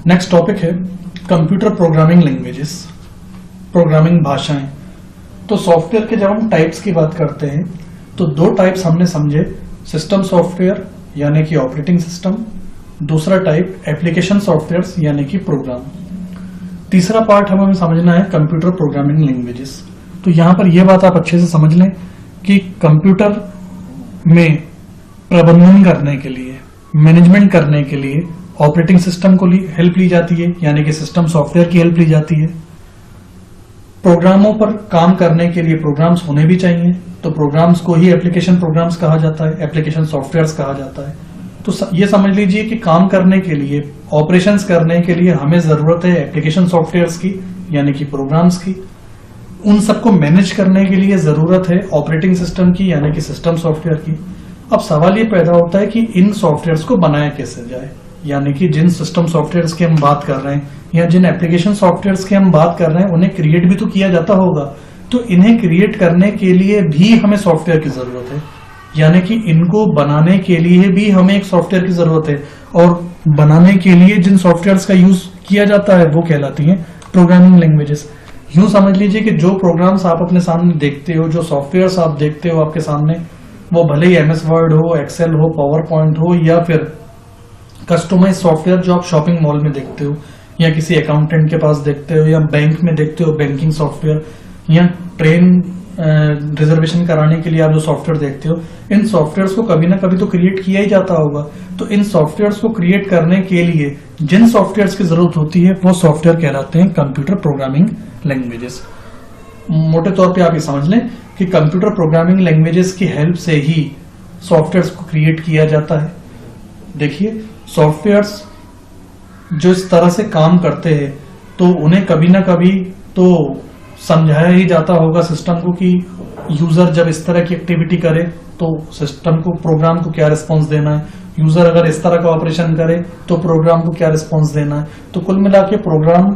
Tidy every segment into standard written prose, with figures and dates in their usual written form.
Next topic है computer programming languages, programming भाषाएं। तो सॉफ्टवेयर के जब हम टाइप्स की बात करते हैं तो दो टाइप्स हमने समझे, सिस्टम सॉफ्टवेयर यानी कि ऑपरेटिंग सिस्टम, दूसरा टाइप एप्लीकेशन सॉफ्टवेयर यानी कि प्रोग्राम। तीसरा पार्ट हमें समझना है कंप्यूटर प्रोग्रामिंग लैंग्वेजेस। तो यहां पर यह बात आप अच्छे से समझ लें कि कंप्यूटर में प्रबंधन करने के लिए, मैनेजमेंट करने के लिए ऑपरेटिंग सिस्टम को हेल्प ली जाती है, यानी कि सिस्टम सॉफ्टवेयर की हेल्प ली जाती है। प्रोग्रामों पर काम करने के लिए प्रोग्राम्स होने भी चाहिए, तो प्रोग्राम्स को ही एप्लीकेशन प्रोग्राम्स कहा जाता है, एप्लीकेशन सॉफ्टवेयर्स कहा जाता है। तो ये समझ लीजिए कि काम करने के लिए, ऑपरेशंस करने के लिए हमें जरूरत है एप्लीकेशन सॉफ्टवेयर्स की यानी कि प्रोग्राम्स की। उन सबको मैनेज करने के लिए जरूरत है ऑपरेटिंग सिस्टम की यानी कि सिस्टम सॉफ्टवेयर की। अब सवाल ये पैदा होता है कि इन सॉफ्टवेयर्स को बनाया कैसे जाए, यानी कि जिन सिस्टम सॉफ्टवेयर्स की हम बात कर रहे हैं या जिन एप्लीकेशन सॉफ्टवेयर्स की हम बात कर रहे हैं उन्हें क्रिएट भी तो किया जाता होगा। तो इन्हें क्रिएट करने के लिए भी हमें सॉफ्टवेयर की जरूरत है, यानी कि इनको बनाने के लिए भी हमें एक सॉफ्टवेयर की जरूरत है। और बनाने के लिए जिन सॉफ्टवेयर्स का यूज किया जाता है वो कहलाती हैं प्रोग्रामिंग लैंग्वेजेस। यूं समझ लीजिए कि जो प्रोग्राम्स आप अपने सामने देखते हो, जो सॉफ्टवेयर्स आप देखते हो आपके सामने, वो भले ही MS वर्ड हो, एक्सेल हो, पावर पॉइंट हो या फिर कस्टमाइज सॉफ्टवेयर जो आप शॉपिंग मॉल में देखते हो या किसी अकाउंटेंट के पास देखते हो या बैंक में देखते हो, बैंकिंग सॉफ्टवेयर, या ट्रेन रिजर्वेशन कराने के लिए आप जो सॉफ्टवेयर देखते हो, इन सॉफ्टवेयर्स को कभी ना कभी तो क्रिएट किया ही जाता होगा। तो इन सॉफ्टवेयर्स को क्रिएट करने के लिए जिन सॉफ्टवेयर्स की जरूरत होती है वो सॉफ्टवेयर कहलाते हैं कंप्यूटर प्रोग्रामिंग लैंग्वेजेस। मोटे तौर पे आप ये समझ लें कि कंप्यूटर प्रोग्रामिंग लैंग्वेजेस की हेल्प से ही सॉफ्टवेयर्स को क्रिएट किया जाता है। देखिए, सॉफ्टवेयर्स जो इस तरह से काम करते हैं तो उन्हें कभी ना कभी तो समझाया ही जाता होगा सिस्टम को कि यूजर जब इस तरह की एक्टिविटी करे तो सिस्टम को, प्रोग्राम को क्या रिस्पॉन्स देना है, यूजर अगर इस तरह का ऑपरेशन करे तो प्रोग्राम को क्या रिस्पॉन्स देना है। तो कुल मिला के प्रोग्राम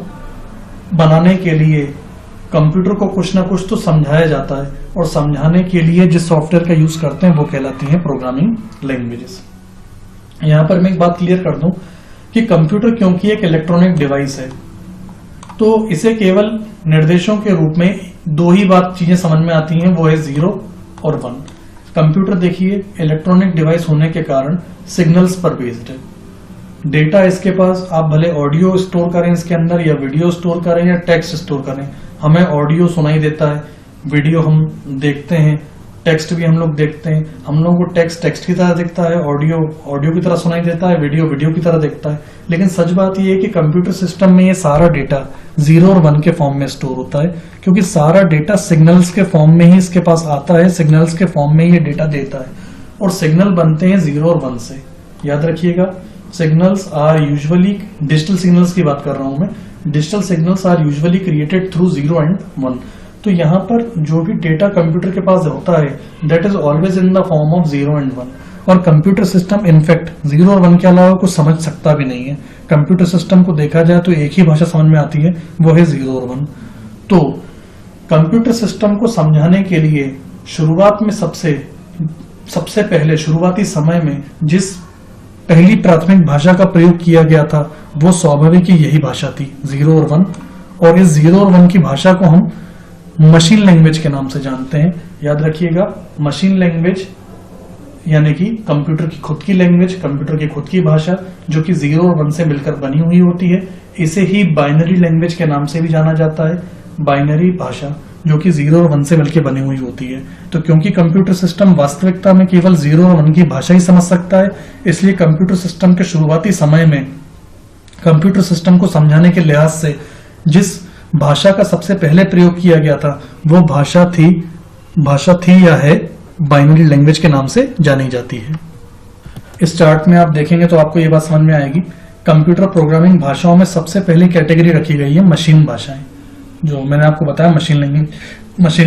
बनाने के लिए कंप्यूटर को कुछ ना कुछ तो समझाया जाता है, और समझाने के लिए जिस सॉफ्टवेयर का यूज करते हैं वो कहलाती है प्रोग्रामिंग लैंग्वेजेस। यहां पर मैं एक बात क्लियर कर दूं कि कंप्यूटर क्योंकि एक इलेक्ट्रॉनिक डिवाइस है तो इसे केवल निर्देशों के रूप में दो ही बात चीजें समझ में आती हैं, वो है 0 और 1। कंप्यूटर देखिए इलेक्ट्रॉनिक डिवाइस होने के कारण सिग्नल्स पर बेस्ड है। डेटा इसके पास, आप भले ऑडियो स्टोर करें इसके अंदर या वीडियो स्टोर करें या टेक्स्ट स्टोर करें, हमें ऑडियो सुनाई देता है, वीडियो हम देखते हैं, टेक्स्ट भी हम लोग देखते हैं। हम लोग को टेक्स्ट की तरह दिखता है, ऑडियो की तरह सुनाई देता है, वीडियो की तरह दिखता है। लेकिन सच बात यह है कि कंप्यूटर सिस्टम में ये सारा डेटा 0 और 1 के फॉर्म में स्टोर होता है, क्योंकि सारा डेटा सिग्नल्स के फॉर्म में ही इसके पास आता है, सिग्नल्स के फॉर्म में ही ये डेटा देता है। और सिग्नल बनते हैं 0 और 1 से। याद रखिएगा, signals are usually, digital signals की बात कर रहा हूं मैं, digital signals are usually created through 0 and 1। तो यहाँ पर जो भी डेटा कंप्यूटर के पास होता है that is always in the form of 0 and 1। और कंप्यूटर सिस्टम इनफैक्ट 0 और 1 के अलावा कुछ समझ सकता भी नहीं है। कंप्यूटर सिस्टम को देखा जाए तो एक ही भाषा समझ में आती है, वो है 0 और 1। तो कंप्यूटर सिस्टम को समझाने के लिए शुरुआत में सबसे पहले शुरुआती समय में जिस पहली प्राथमिक भाषा का प्रयोग किया गया था वो स्वाभाविक ही यही भाषा थी, 0 और 1। और इस 0 और 1 की भाषा को हम मशीन लैंग्वेज के नाम से जानते हैं। याद रखिएगा, मशीन लैंग्वेज यानी कि कंप्यूटर की खुद की लैंग्वेज, कंप्यूटर की खुद की भाषा जो कि 0 और 1 से मिलकर बनी हुई होती है। इसे ही बाइनरी लैंग्वेज के नाम से भी जाना जाता है, बाइनरी भाषा जो कि 0 और 1 से मिलकर बनी हुई होती है। तो क्योंकि कंप्यूटर सिस्टम वास्तविकता में केवल 0 और 1 की भाषा ही समझ सकता है, इसलिए कंप्यूटर सिस्टम के शुरुआती समय में कंप्यूटर सिस्टम को समझाने के लिहाज से जिस भाषा का सबसे पहले प्रयोग किया गया था वो भाषा थी या है बाइनरी लैंग्वेज के नाम से जानी जाती है। इस चार्ट में आप देखेंगे तो आपको ये बात समझ में आएगी, कंप्यूटर प्रोग्रामिंग भाषाओं में सबसे पहले कैटेगरी रखी गई है मशीन भाषाएं, जो मैंने आपको बताया मशीन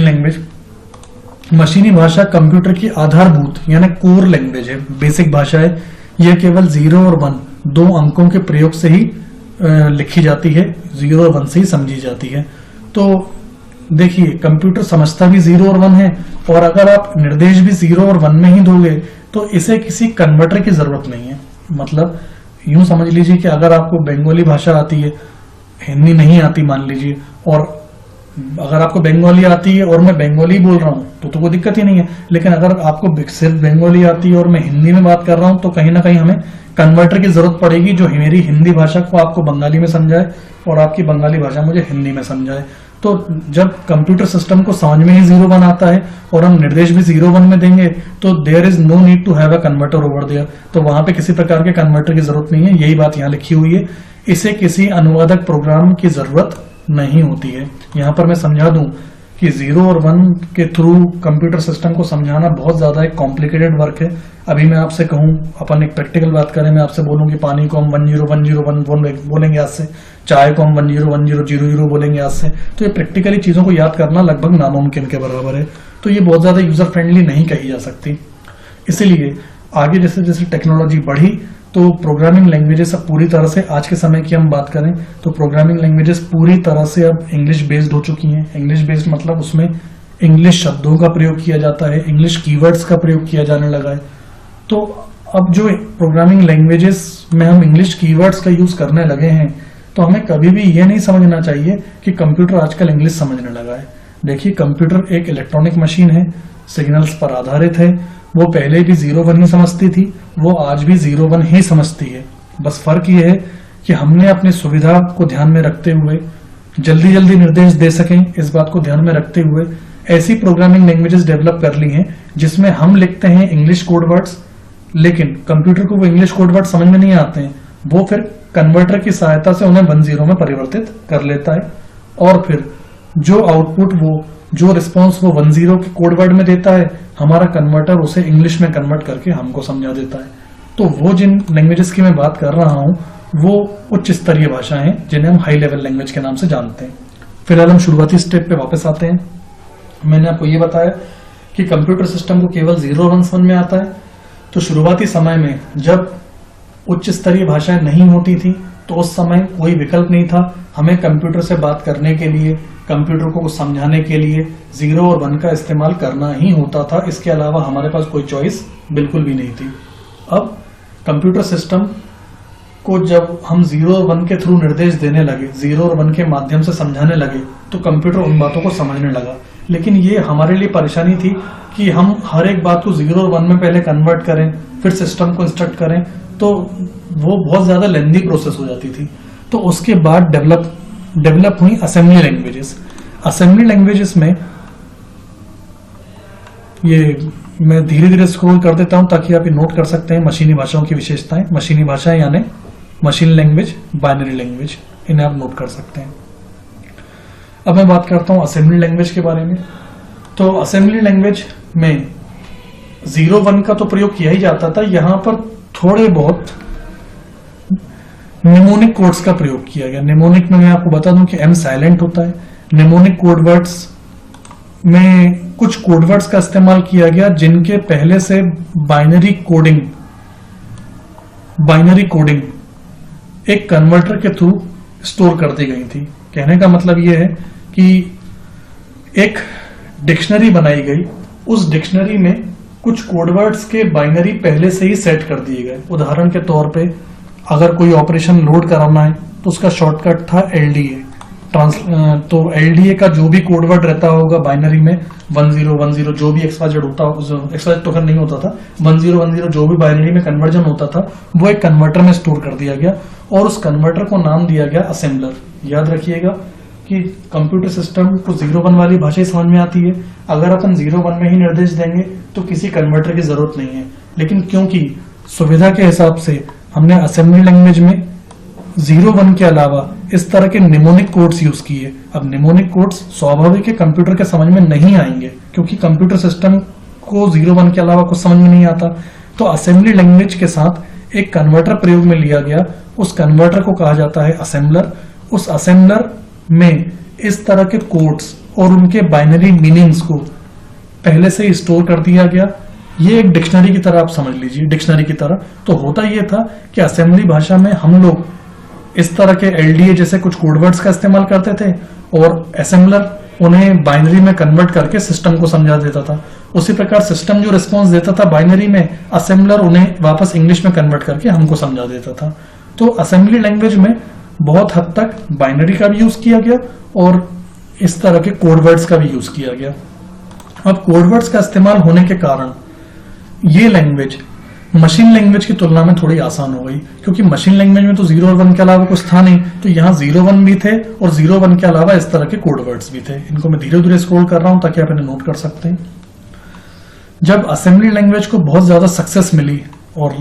लैंग्वेज। मशीनी भाषा कंप्यूटर की आधारभूत यानी कोर लैंग्वेज है, बेसिक भाषा है। यह केवल 0 और 1 दो अंकों के प्रयोग से ही लिखी जाती है, 0 और 1 से ही समझी जाती है। तो देखिए, कंप्यूटर समझता भी 0 और 1 है, और अगर आप निर्देश भी 0 और 1 में ही दोगे तो इसे किसी कन्वर्टर की जरूरत नहीं है। मतलब यूं समझ लीजिए कि अगर आपको बंगाली भाषा आती है, हिंदी नहीं आती मान लीजिए, और अगर आपको बंगाली आती है और मैं बंगाली बोल रहा हूं तो कोई दिक्कत ही नहीं है। लेकिन अगर आपको सिर्फ बंगाली आती है और मैं हिंदी में बात कर रहा हूं तो कहीं ना कहीं हमें कन्वर्टर की जरूरत पड़ेगी, जो मेरी हिंदी भाषा को आपको बंगाली में समझाए और आपकी बंगाली भाषा मुझे हिंदी में समझाए। तो जब कंप्यूटर सिस्टम को समझ में ही 0-1 आता है और हम निर्देश भी 0-1 में देंगे तो there is no need to have a converter over there, तो वहां पे किसी प्रकार के कन्वर्टर की जरूरत नहीं है। यही बात यहाँ लिखी हुई है। इसे किसी अनुवादक प्रोग्राम की जरूरत नहीं होती है। यहाँ पर मैं समझा दूं कि 0 और 1 के थ्रू कंप्यूटर सिस्टम को समझाना बहुत ज्यादा एक कॉम्प्लिकेटेड वर्क है। अभी मैं आपसे कहूं, अपन एक प्रैक्टिकल बात करें, मैं आपसे बोलूं कि पानी को हम 101001 बोलेंगे आज से, चाय को हम 101000 बोलेंगे आज से, तो ये प्रैक्टिकली चीजों को याद करना लगभग नामुमकिन के बराबर है। तो ये बहुत ज्यादा यूजर फ्रेंडली नहीं कही जा सकती। इसीलिए आगे जैसे जैसे टेक्नोलॉजी बढ़ी तो प्रोग्रामिंग लैंग्वेजेस अब पूरी तरह से, आज के समय की हम बात करें तो प्रोग्रामिंग लैंग्वेजेस पूरी तरह से अब इंग्लिश बेस्ड हो चुकी हैं। इंग्लिश बेस्ड मतलब उसमें इंग्लिश शब्दों का प्रयोग किया जाता है, इंग्लिश कीवर्ड्स का प्रयोग किया जाने लगा है। तो अब जो प्रोग्रामिंग लैंग्वेजेस में हम इंग्लिश कीवर्ड्स का यूज करने लगे हैं, तो हमें कभी भी यह नहीं समझना चाहिए कि कंप्यूटर आजकल इंग्लिश समझने लगा है। देखिए, कंप्यूटर एक इलेक्ट्रॉनिक मशीन है, सिग्नल्स पर आधारित है। वो पहले भी 0-1 ही समझती थी, वो आज भी 0-1 ही समझती है। बस फर्क ये है कि हमने अपनी सुविधा को ध्यान में रखते हुए जल्दी जल्दी निर्देश दे सकें, इस बात को ध्यान में रखते हुए ऐसी प्रोग्रामिंग लैंग्वेजेस डेवलप कर ली हैं जिसमें हम लिखते हैं इंग्लिश कोड वर्ड्स, लेकिन कंप्यूटर को वो इंग्लिश कोड वर्ड समझ में नहीं आते हैं। वो फिर कन्वर्टर की सहायता से उन्हें 1-0 में परिवर्तित कर लेता है और फिर जो आउटपुट, वो जो रिस्पॉन्स वो 1-0 के कोड वर्ड में देता है, हमारा कन्वर्टर उसे इंग्लिश में कन्वर्ट करके हमको समझा देता है। तो वो जिन लैंग्वेजेस की मैं बात कर रहा हूं वो उच्च स्तरीय भाषाएं हैं जिन्हें हम हाई लेवल लैंग्वेज के नाम से जानते हैं। फिलहाल हम शुरुआती स्टेप पे वापस आते हैं। मैंने आपको ये बताया कि कंप्यूटर सिस्टम को केवल 0-1 समझ में आता है। तो शुरुआती समय में जब उच्च स्तरीय भाषाएं नहीं होती थी तो उस समय कोई विकल्प नहीं था, हमें कंप्यूटर से बात करने के लिए, कंप्यूटर को समझाने के लिए 0 और 1 का इस्तेमाल करना ही होता था। इसके अलावा हमारे पास कोई चॉइस बिल्कुल भी नहीं थी। अब कंप्यूटर सिस्टम को जब हम 0 और 1 के थ्रू निर्देश देने लगे, 0 और 1 के माध्यम से समझाने लगे, तो कंप्यूटर उन बातों को समझने लगा। लेकिन ये हमारे लिए परेशानी थी कि हम हर एक बात को 0 और 1 में पहले कन्वर्ट करें, फिर सिस्टम को इंस्ट्रक्ट करें, तो वो बहुत ज्यादा लेंदी प्रोसेस हो जाती थी। तो उसके बाद डेवलप हुई असेंबली लैंग्वेजेस। असेंबली लैंग्वेजेस में, ये मैं धीरे धीरे स्क्रॉल कर देता हूं ताकि आप ये नोट कर सकते हैं मशीनी भाषाओं की विशेषताएं। मशीनी भाषाएं यानी मशीन लैंग्वेज, बाइनरी लैंग्वेज, इन्हें आप नोट कर सकते हैं। अब मैं बात करता हूं असेंबली लैंग्वेज के बारे में। तो असेंबली लैंग्वेज में 0-1 का तो प्रयोग किया ही जाता था, यहां पर थोड़े बहुत निमोनिक कोड्स का प्रयोग किया गया। निमोनिक में मैं आपको बता दूं कि M साइलेंट होता है। निमोनिक कोड वर्ड्स में कुछ कोड वर्ड्स का इस्तेमाल किया गया जिनके पहले से बाइनरी कोडिंग एक कन्वर्टर के थ्रू स्टोर कर दी गई थी। कहने का मतलब यह है कि एक डिक्शनरी बनाई गई, उस डिक्शनरी में कुछ कोडवर्ड्स के बाइनरी पहले से ही सेट कर दिए गए। उदाहरण के तौर पे अगर कोई ऑपरेशन लोड कराना है तो उसका शॉर्टकट था LDA। तो LDA का जो भी कोडवर्ड रहता होगा बाइनरी में 1010, जो भी XYZ होता, XYZ टोकन नहीं होता था, 1010 जो भी बाइनरी में कन्वर्जन होता था वो एक कन्वर्टर में स्टोर कर दिया गया और उस कन्वर्टर को नाम दिया गया असेंबलर। याद रखिएगा कि कंप्यूटर सिस्टम को 0-1 वाली भाषा ही समझ में आती है। अगर अपन 0-1 में ही निर्देश देंगे तो किसी कन्वर्टर की जरूरत नहीं है। लेकिन क्योंकि सुविधा के हिसाब से हमने असेंबली लैंग्वेज में 0-1 के अलावा इस तरह के निमोनिक कोड्स यूज किए। अब निमोनिक कोड्स स्वाभाविक है कंप्यूटर के समझ में नहीं आएंगे क्योंकि कंप्यूटर सिस्टम को 0-1 के अलावा कुछ समझ में नहीं आता। तो असेंबली लैंग्वेज के साथ एक कन्वर्टर प्रयोग में लिया गया, उस कन्वर्टर को कहा जाता है असेंबलर। उस असेंबलर में इस तरह के कोड्स और उनके बाइनरी मीनिंग्स को पहले से ही स्टोर कर दिया गया। ये एक डिक्शनरी की तरह आप समझ लीजिए, डिक्शनरी की तरह। तो होता यह था कि असेंबली भाषा में हम लोग इस तरह के LDA जैसे कुछ कोडवर्ड्स का इस्तेमाल करते थे और असेंबलर उन्हें बाइनरी में कन्वर्ट करके सिस्टम को समझा देता था। उसी प्रकार सिस्टम जो रिस्पॉन्स देता था बाइनरी में, असेंबलर उन्हें वापस इंग्लिश में कन्वर्ट करके हमको समझा देता था। तो असेंबली लैंग्वेज में बहुत हद तक बाइनरी का भी यूज किया गया और इस तरह के कोड वर्ड्स का भी यूज किया गया। अब कोड वर्ड्स का इस्तेमाल होने के कारण ये लैंग्वेज मशीन लैंग्वेज की तुलना में थोड़ी आसान हो गई, क्योंकि मशीन लैंग्वेज में तो 0 और 1 के अलावा कुछ था नहीं, तो यहाँ 0 1 भी थे और 0 1 के अलावा इस तरह के कोड वर्ड्स भी थे। इनको मैं धीरे धीरे स्क्रॉल कर रहा हूं ताकि आप इन्हें नोट कर सकते हैं। जब असेंबली लैंग्वेज को बहुत ज्यादा सक्सेस मिली और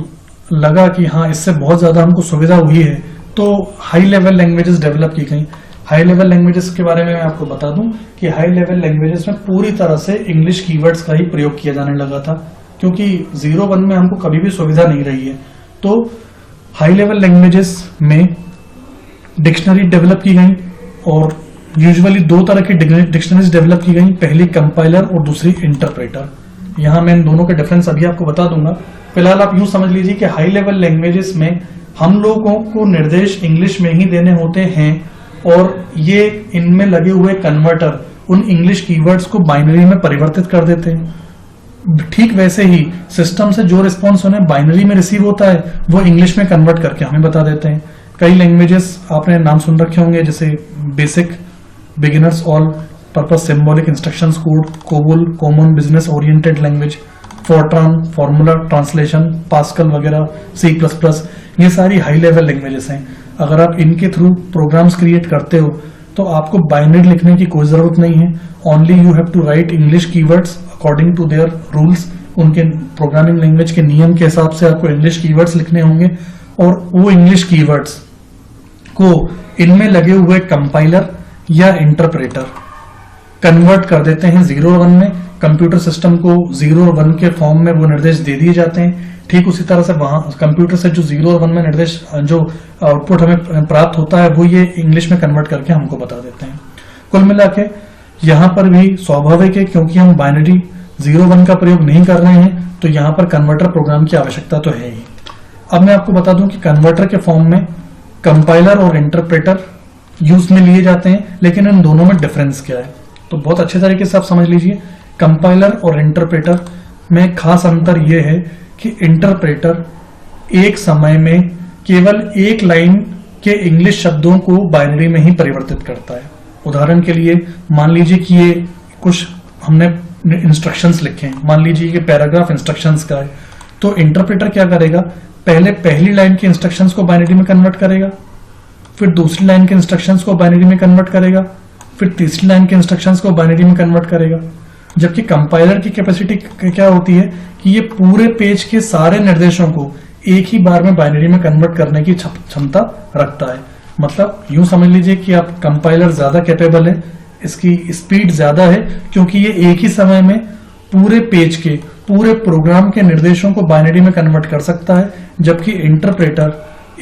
लगा कि हाँ इससे बहुत ज्यादा हमको सुविधा हुई है, तो हाई लेवल लैंग्वेजेस डेवलप की गई। हाई लेवल लैंग्वेजेस के बारे में मैं आपको बता दूं कि हाई लेवल लैंग्वेजेस में पूरी तरह से इंग्लिश कीवर्ड्स का ही प्रयोग किया जाने लगा था, क्योंकि 0 1 में हमको कभी भी सुविधा नहीं रही है। तो हाई लेवल लैंग्वेजेस में डिक्शनरी डेवलप की गई और यूजुअली 2 तरह की डिक्शनरीज डेवलप की गई, पहली कंपाइलर और दूसरी इंटरप्रेटर। यहां मैं इन दोनों के डिफरेंस अभी आपको बता दूंगा। फिलहाल आप यूं समझ लीजिए कि हाई लेवल लैंग्वेजेस में हम लोगों को निर्देश इंग्लिश में ही देने होते हैं और ये इनमें लगे हुए कन्वर्टर उन इंग्लिश कीवर्ड्स को बाइनरी में परिवर्तित कर देते हैं। ठीक वैसे ही सिस्टम से जो रिस्पॉन्स उन्हें बाइनरी में रिसीव होता है वो इंग्लिश में कन्वर्ट करके हमें बता देते हैं। कई लैंग्वेजेस आपने नाम सुन रखे होंगे, जैसे basic, beginners, all purpose symbolic instructions code, COBOL, common business oriented language, Fortran, formula translation, pascal वगैरह, C++, ये सारी हाई लेवल लैंग्वेजेस हैं। अगर आप इनके थ्रू प्रोग्राम्स क्रिएट करते हो तो आपको बाइनरी लिखने की कोई जरूरत नहीं है। Only you have to write English keywords according to their rules. उनके प्रोग्रामिंग लैंग्वेज के नियम के हिसाब से आपको इंग्लिश कीवर्ड्स लिखने होंगे और वो इंग्लिश कीवर्ड्स को इनमें लगे हुए कंपाइलर या इंटरप्रेटर कन्वर्ट कर देते हैं 0 और 1 में। कंप्यूटर सिस्टम को 0 और 1 के फॉर्म में वो निर्देश दे दिए जाते हैं। ठीक उसी तरह से वहां कंप्यूटर से जो 0 और 1 में निर्देश, जो आउटपुट हमें प्राप्त होता है, वो ये इंग्लिश में कन्वर्ट करके हमको बता देते हैं। कुल मिला के यहाँ पर भी स्वाभाविक है, क्योंकि हम बाइनरी 0 1 का प्रयोग नहीं कर रहे हैं, तो यहाँ पर कन्वर्टर प्रोग्राम की आवश्यकता तो है ही। अब मैं आपको बता दूं कि कन्वर्टर के फॉर्म में कंपाइलर और इंटरप्रेटर यूज में लिए जाते हैं, लेकिन इन दोनों में डिफरेंस क्या है तो बहुत अच्छे तरीके से आप समझ लीजिए। कंपाइलर और इंटरप्रेटर में खास अंतर यह है कि इंटरप्रेटर एक समय में केवल एक लाइन के इंग्लिश शब्दों को बाइनरी में ही परिवर्तित करता है। उदाहरण के लिए मान लीजिए कि ये कुछ हमने इंस्ट्रक्शंस लिखे हैं, मान लीजिए कि पैराग्राफ इंस्ट्रक्शंस का है, तो इंटरप्रेटर क्या करेगा, पहले पहली लाइन के इंस्ट्रक्शंस को बाइनरी में कन्वर्ट करेगा, फिर दूसरी लाइन के इंस्ट्रक्शंस को बाइनरी में कन्वर्ट करेगा, फिर तीसरी लाइन के इंस्ट्रक्शंस को बाइनरी में कन्वर्ट करेगा। जबकि कंपाइलर की कैपेसिटी क्या होती है कि ये पूरे पेज के सारे निर्देशों को एक ही बार में बाइनरी में कन्वर्ट करने की क्षमता रखता है। मतलब यूं समझ लीजिए कि आप कंपाइलर ज्यादा कैपेबल है, इसकी स्पीड ज्यादा है, क्योंकि ये एक ही समय में पूरे पेज के पूरे प्रोग्राम के निर्देशों को बाइनरी में कन्वर्ट कर सकता है, जबकि इंटरप्रेटर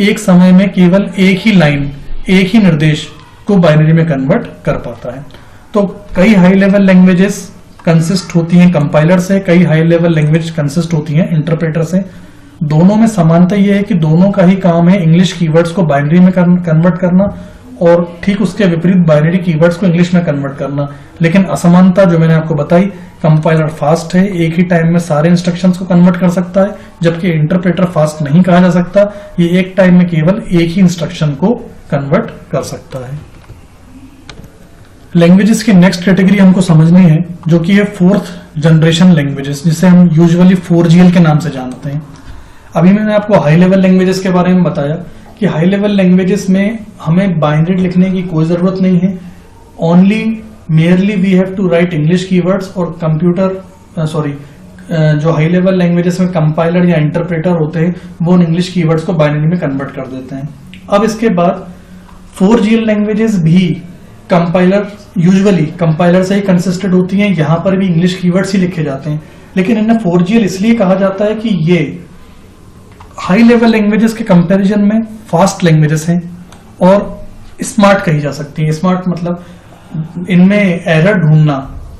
एक समय में केवल एक ही लाइन, एक ही निर्देश को बाइनरी में कन्वर्ट कर पाता है। तो कई हाई लेवल लैंग्वेजेस कंसिस्ट होती हैं कंपाइलर से, कई हाई लेवल लैंग्वेज कंसिस्ट होती हैं इंटरप्रेटर से। दोनों में समानता यह है कि दोनों का ही काम है इंग्लिश कीवर्ड्स को बाइनरी में कन्वर्ट करना और ठीक उसके विपरीत बाइनरी कीवर्ड्स को इंग्लिश में कन्वर्ट करना। लेकिन असमानता जो मैंने आपको बताई, कंपाइलर फास्ट है, एक ही टाइम में सारे इंस्ट्रक्शंस को कन्वर्ट कर सकता है, जबकि इंटरप्रेटर फास्ट नहीं कहा जा सकता, ये एक टाइम में केवल एक ही इंस्ट्रक्शन को कन्वर्ट कर सकता है। लैंग्वेजेस की नेक्स्ट कैटेगरी हमको समझनी है, जो कि है 4th जनरेशन लैंग्वेजेस, जिसे हम यूजुअली 4GL के नाम से जानते हैं। अभी मैंने आपको हाई लेवल लैंग्वेजेस के बारे में बताया कि हाई लेवल लैंग्वेजेस में हमें बाइनरी लिखने की कोई जरूरत नहीं है। Only merely we have to write English keywords और जो हाई लेवल लैंग्वेजेस में कंपाइलर या इंटरप्रेटर होते हैं वो उन इंग्लिश कीवर्ड्स को बाइनरी में कन्वर्ट कर देते हैं। अब इसके बाद 4GL लैंग्वेजेस भी कंपाइलर यूजुअली कंपाइलर से ही कंसिस्टेड होती हैं, यहां पर भी इंग्लिश कीवर्ड्स ही लिखे जाते हैं, लेकिन इन्हें 4GL इसलिए कहा जाता है कि ये हाई लेवल लैंग्वेजेस के कंपैरिजन में फास्ट लैंग्वेजेस हैं और स्मार्ट कही जा सकती हैं। स्मार्ट मतलब इनमें एरर ढूंढना,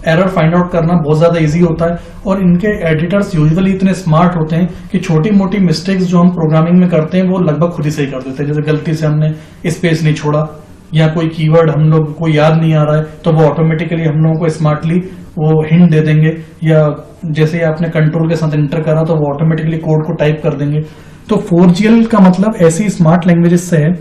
एरर फाइंड आउट करना बहुत ज्यादा इजी होता है और इनके एडिटर्स यूजुअली इतने स्मार्ट होते हैं कि छोटी मोटी मिस्टेक्स जो हम प्रोग्रामिंग में करते हैं वो लगभग खुद ही सही कर देते हैं। जैसे गलती से हमने स्पेस नहीं छोड़ा या कोई कीवर्ड हम लोग को याद नहीं आ रहा है तो वो ऑटोमेटिकली हम लोगों को स्मार्टली वो हिंट दे देंगे, या जैसे ही आपने कंट्रोल के साथ एंटर करा तो वो ऑटोमेटिकली कोड को टाइप कर देंगे। तो 4GL का मतलब ऐसी स्मार्ट लैंग्वेजेस से है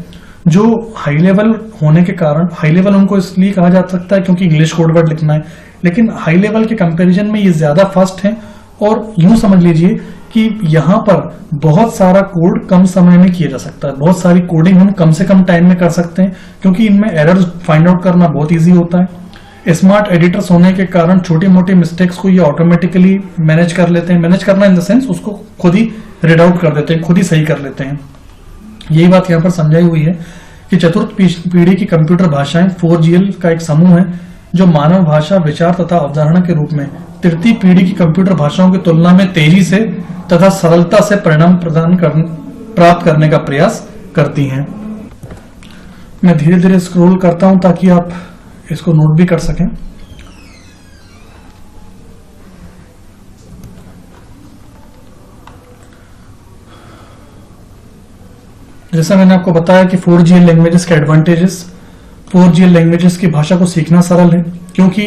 जो हाई लेवल होने के कारण, हाई लेवल उनको इसलिए कहा जा सकता है क्योंकि इंग्लिश कोड वर्ड लिखना है, लेकिन हाई लेवल के कंपैरिजन में ये ज्यादा फास्ट है। और यूं समझ लीजिए कि यहाँ पर बहुत सारा कोड कम समय में किया जा सकता है, बहुत सारी कोडिंग हम कम से कम टाइम में कर सकते हैं क्योंकि इनमें एरर्स फाइंड आउट करना बहुत इजी होता है। स्मार्ट एडिटर्स होने के कारण छोटी मोटी मिस्टेक्स को ये ऑटोमेटिकली मैनेज कर लेते हैं, मैनेज करना इन द सेंस उसको खुद ही रीड आउट कर देते हैं, खुद ही सही कर लेते हैं। यही बात यहाँ पर समझाई हुई है कि चतुर्थ पीढ़ी की कंप्यूटर भाषाएं 4GL का एक समूह है जो मानव भाषा, विचार तथा अवधारणा के रूप में तृतीय पीढ़ी की कंप्यूटर भाषाओं की तुलना में तेजी से तथा सरलता से परिणाम प्राप्त करने का प्रयास करती हैं। मैं धीरे धीरे स्क्रॉल करता हूं ताकि आप इसको नोट भी कर सकें। जैसा मैंने आपको बताया कि 4GL लैंग्वेजेस के एडवांटेजेस, 4GL लैंग्वेजेस की भाषा को सीखना सरल है क्योंकि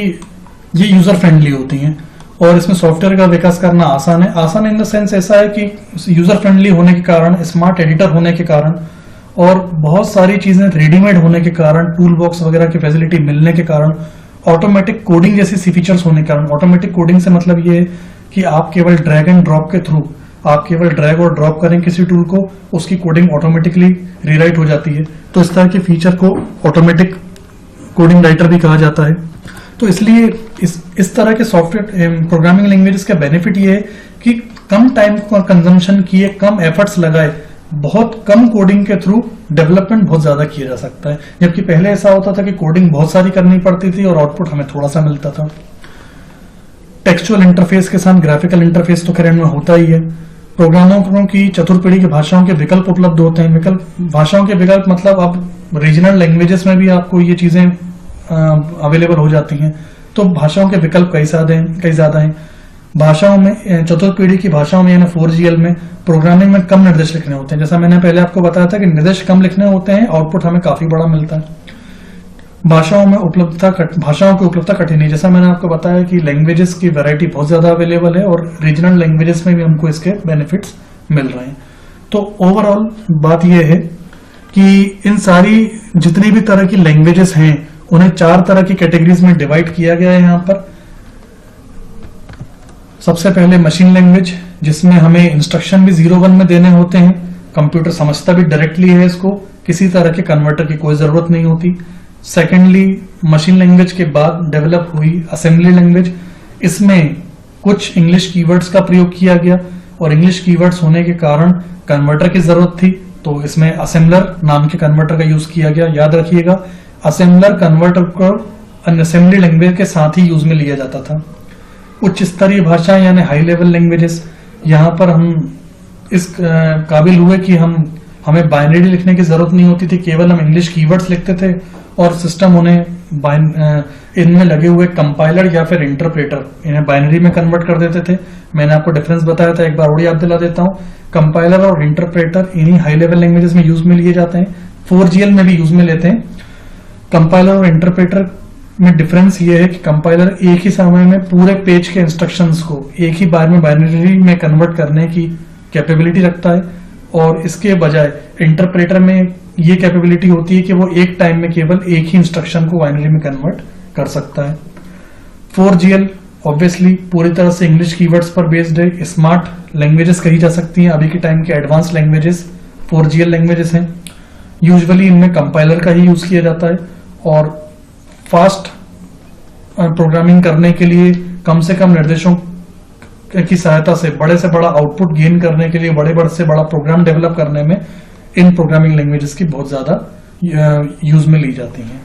ये यूजर फ्रेंडली होती हैं और इसमें सॉफ्टवेयर का विकास करना आसान है। आसान इन द सेंस ऐसा है कि यूजर फ्रेंडली होने के कारण, स्मार्ट एडिटर होने के कारण और बहुत सारी चीजें रेडीमेड होने के कारण, टूल बॉक्स वगैरह की फैसिलिटी मिलने के कारण, ऑटोमेटिक कोडिंग जैसी फीचर्स होने के कारण। ऑटोमेटिक कोडिंग से मतलब ये है कि आप केवल ड्रैग एंड ड्रॉप के थ्रू, आप केवल ड्रैग और ड्रॉप करें किसी टूल को, उसकी कोडिंग ऑटोमेटिकली रीराइट हो जाती है। तो इस तरह के फीचर को ऑटोमेटिक कोडिंग राइटर भी कहा जाता है। तो इसलिए इस तरह के सॉफ्टवेयर प्रोग्रामिंग लैंग्वेजेस का बेनिफिट ये है कि कम टाइम का कंजम्पशन किए, कम एफर्ट्स लगाए, बहुत कम कोडिंग के थ्रू डेवलपमेंट बहुत ज्यादा किया जा सकता है। जबकि पहले ऐसा होता था कि कोडिंग बहुत सारी करनी पड़ती थी और आउटपुट हमें थोड़ा सा मिलता था। टेक्सचुअल इंटरफेस के साथ ग्राफिकल इंटरफेस तो खैर इनमें होता ही है। प्रोग्रामरों की चतुर्थ पीढ़ी की भाषाओं के विकल्प उपलब्ध होते हैं। भाषाओं के विकल्प मतलब अब रीजनल लैंग्वेजेस में भी आपको ये चीजें अवेलेबल हो जाती हैं। तो भाषाओं के विकल्प कई ज्यादा हैं। भाषाओं में, चतुर्थ पीढ़ी की भाषाओं में यानी 4GL में प्रोग्रामिंग में कम निर्देश लिखने होते हैं। जैसा मैंने पहले आपको बताया था कि निर्देश कम लिखने होते हैं, आउटपुट हमें काफी बड़ा मिलता है। भाषाओं की उपलब्धता कठिन है। जैसा मैंने आपको बताया कि लैंग्वेजेस की वैरायटी बहुत ज्यादा अवेलेबल है और रीजनल लैंग्वेजेस में भी हमको इसके बेनिफिट्स मिल रहे हैं। तो ओवरऑल बात यह है कि इन सारी जितनी भी तरह की लैंग्वेजेस हैं उन्हें 4 तरह की कैटेगरीज में डिवाइड किया गया है। यहाँ पर सबसे पहले मशीन लैंग्वेज, जिसमें हमें इंस्ट्रक्शन भी 0-1 में देने होते हैं, कंप्यूटर समझता भी डायरेक्टली है इसको, किसी तरह के कन्वर्टर की कोई जरूरत नहीं होती। सेकेंडली, मशीन लैंग्वेज के बाद डेवलप हुई असेंबली लैंग्वेज। इसमें कुछ इंग्लिश कीवर्ड्स का प्रयोग किया गया और इंग्लिश कीवर्ड्स होने के कारण कन्वर्टर की जरूरत थी, तो इसमें असेंबलर नाम के कन्वर्टर का यूज किया गया। याद रखिएगा, असेंबलर कन्वर्टर को असेंबली लैंग्वेज के साथ ही यूज में लिया जाता था। उच्च स्तरीय भाषा यानी हाई लेवल लैंग्वेजेस, यहाँ पर हम इस काबिल हुए कि हमें बाइनरी लिखने की जरूरत नहीं होती थी, केवल हम इंग्लिश कीवर्ड्स लिखते थे और सिस्टम उन्हें इनमें लगे हुए कंपाइलर या फिर इंटरप्रेटर इन्हें बाइनरी में कन्वर्ट कर देते थे। मैंने आपको डिफरेंस बताया था, एक बार और याद दिला देता हूँ। कंपाइलर और इंटरप्रेटर इन्हीं हाई लेवल लैंग्वेजेस में यूज में लिए जाते हैं, 4GL में भी यूज में लेते हैं। कंपाइलर और इंटरप्रेटर में डिफरेंस ये है कि कंपाइलर एक ही समय में पूरे पेज के इंस्ट्रक्शंस को एक ही बार में बाइनरी में कन्वर्ट करने की कैपेबिलिटी रखता है और इसके बजाय इंटरप्रेटर में ये कैपेबिलिटी होती है कि वो एक टाइम में केवल एक ही इंस्ट्रक्शन को बाइनरी में कन्वर्ट कर सकता है। 4GL ऑब्वियसली पूरी तरह से इंग्लिश कीवर्ड्स पर बेस्ड है। स्मार्ट लैंग्वेजेस कही जा सकती हैं, अभी के टाइम के एडवांस लैंग्वेजेस 4GL लैंग्वेजेस हैं। यूजुअली इनमें कंपाइलर का ही यूज किया जाता है और फास्ट प्रोग्रामिंग करने के लिए कम से कम निर्देशों की सहायता से बड़ा आउटपुट गेन करने के लिए बड़े से बड़ा प्रोग्राम डेवलप करने में इन प्रोग्रामिंग लैंग्वेजेस की बहुत ज्यादा यूज में ली जाती हैं।